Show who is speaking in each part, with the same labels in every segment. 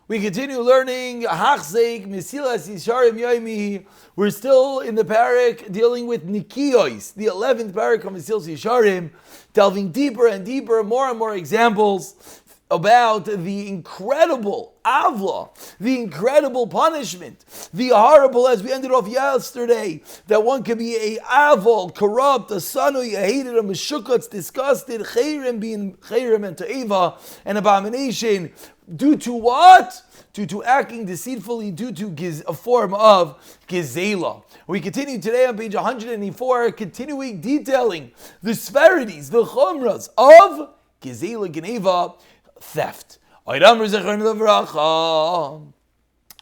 Speaker 1: We continue learning Hachzeik Mesilas Yesharim Yoimi. We're still in the Perek dealing with Nikiyos, the 11th Perek of Mesilas Yesharim, delving deeper and deeper, more and more examples about the incredible avla, the incredible punishment, the horrible, as we ended off yesterday, that one can be a avol, corrupt, a sanu, a hated, a meshukatz, disgusted, chayrim, being chayrim and ta'eva, an abomination, due to what? Due to acting deceitfully, due to a form of gezela. We continue today on page 104, continuing detailing the severities, the chumras of gezela, geneva, theft. The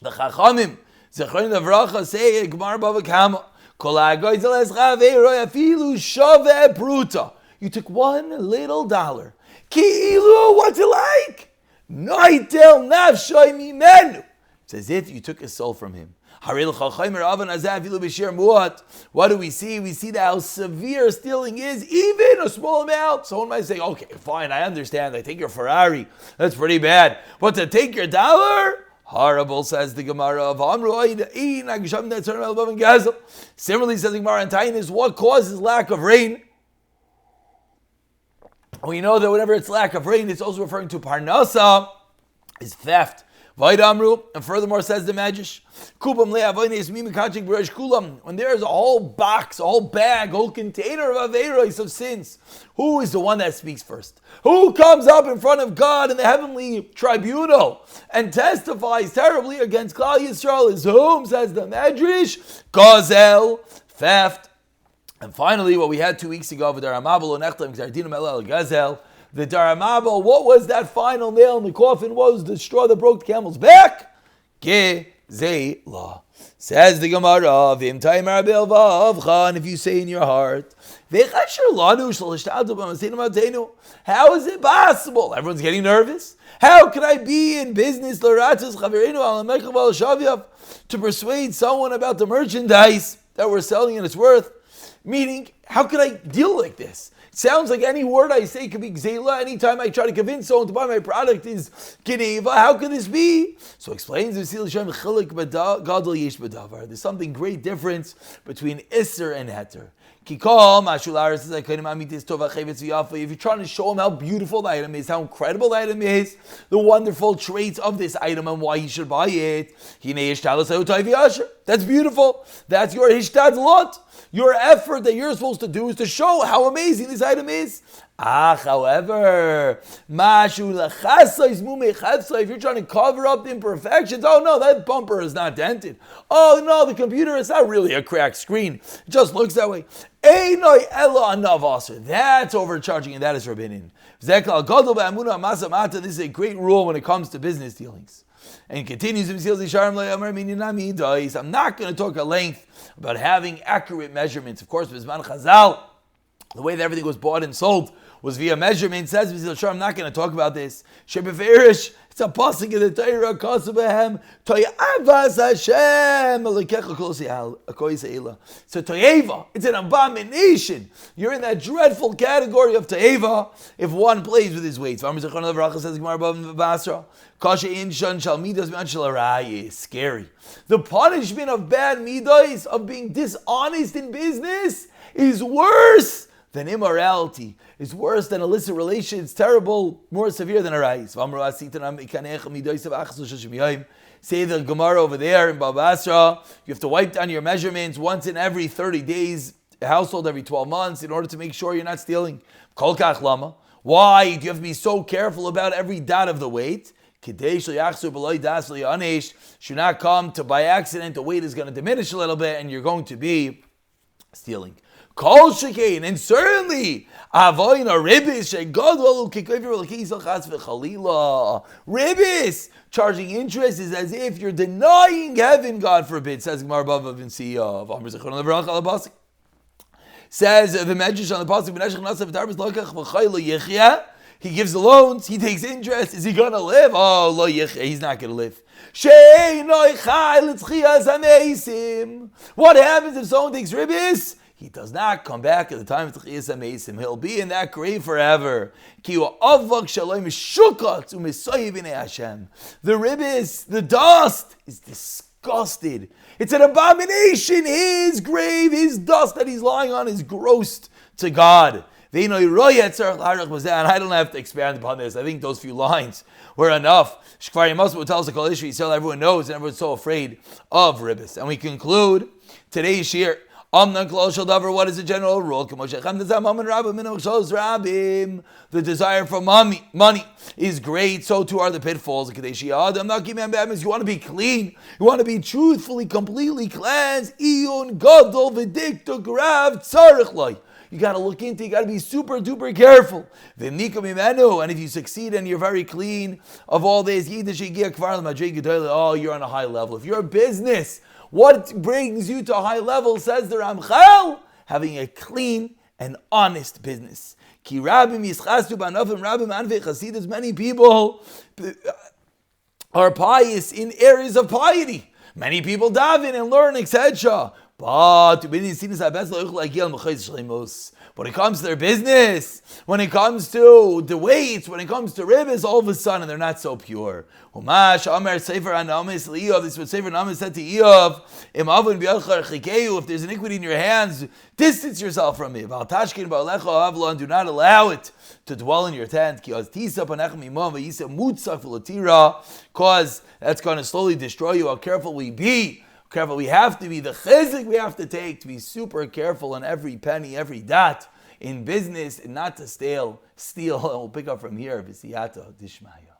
Speaker 1: Chachamim, Zechron Levracha, say, Gemara Bava Kama, you took $1 Ki'ilu, what's it like? Noitel nafshoy mimenu. It's as if you took a soul from him. What do we see? We see that how severe stealing is, even a small amount. Someone might say, okay, fine, I understand. I take your Ferrari. That's pretty bad. But to take your dollar? Horrible, says the Gemara of Amru. Similarly, says the Gemara in Tainus, what causes lack of rain? We know that whenever it's lack of rain, it's also referring to parnasa, is theft. Vaidamru, and furthermore says the Medrash, when there is a whole box, a whole bag, a whole container of aveiros, of sins, who is the one that speaks first? Who comes up in front of God in the heavenly tribunal and testifies terribly against Klal Yisrael? Is whom, says the Medrash? Gazel, theft. And finally, what we had 2 weeks ago with the Ramabel and Echtem, Gazel, the Daramabel, what was that final nail in the coffin? What was the straw that broke the camel's back? Gezela. Says the Gemara, and if you say in your heart, how is it possible? Everyone's getting nervous. How can I be in business to persuade someone about the merchandise that we're selling and its worth? Meaning, how could I deal like this? It sounds like any word I say could be gzela. Anytime I try to convince someone to buy my product is geneva. How could this be? So explains Mesilas Yesharim, there's something great difference between Isser and Heter. If you're trying to show him how beautiful the item is, how incredible the item is, the wonderful traits of this item and why he should buy it, that's beautiful. That's your hishtad lot. Your effort that you're supposed to do is to show how amazing this item is. However, if you're trying to cover up the imperfections, oh no, that bumper is not dented. Oh no, the computer is not really a cracked screen. It just looks that way. That's overcharging and that is forbidden. This is a great rule when it comes to business dealings. And he continues, I'm not going to talk at length about having accurate measurements. Of course, Bizman Chazal, the way that everything was bought and sold was via measurement. Says I'm not going to talk about this. Shebeferish, it's a pasuk in the Torah, Kosabehem, Toyavas Hashem, so Toyeva, it's an abomination. You're in that dreadful category of Toyeva if one plays with his weights. Says scary. The punishment of bad midos, of being dishonest in business, is worse than immorality. It's worse than illicit relations. It's terrible, more severe than a rise. Say the Gemara over there in Babasra, you have to wipe down your measurements once in every 30 days, a household every 12 months, in order to make sure you're not stealing. Why do you have to be so careful about every dot of the weight? Should not come to by accident, the weight is going to diminish a little bit and you're going to be stealing. Kol shekain, and certainly avoina ribis shegadol kikayver l'kisal v'chalila. Ribis, charging interest, is as if you're denying heaven. God forbid. Says Gemara Bava Vinci of Amr Zechron Levrach al Pasuk. Says the Medrash on the Pasuk B'neshach Nasav Tarbis Lokach v'chayla yichya. He gives the loans. He takes interest. Is he gonna live? Oh, lo yichya. He's not gonna live. What happens if someone takes ribis? he does not come back at the time of Tchias HaMeisim. He'll be in that grave forever. The ribis, the dust, is disgusted. It's an abomination. His grave, his dust that he's lying on is gross to God. And I don't have to expand upon this. I think those few lines were enough. Shkvar Yemos tells the Kol Yisrael, everyone knows and everyone's so afraid of ribis. And we conclude today's shir. What is the general rule? The desire for money is great, so too are the pitfalls. You want to be clean, you want to be truthfully, completely cleansed. You got to look into, you got to be super duper careful. And if you succeed and you're very clean of all this, oh, you're on a high level. If you're a business, what brings you to a high level, says the Ramchal? Having a clean and honest business. Many people are pious in areas of piety. Many people daven and learn, etc. But when it comes to their business, when it comes to the weights, when it comes to ribis, all of a sudden they're not so pure. This is what Sefer Namis said to Eov, if there's iniquity in your hands, distance yourself from it. Do not allow it to dwell in your tent, because that's going to slowly destroy you. How careful we be. Careful we have to be, the chizuk we have to take to be super careful on every penny, every dot in business, and not to steal. And we'll pick up from here. V'siyata dishmaya.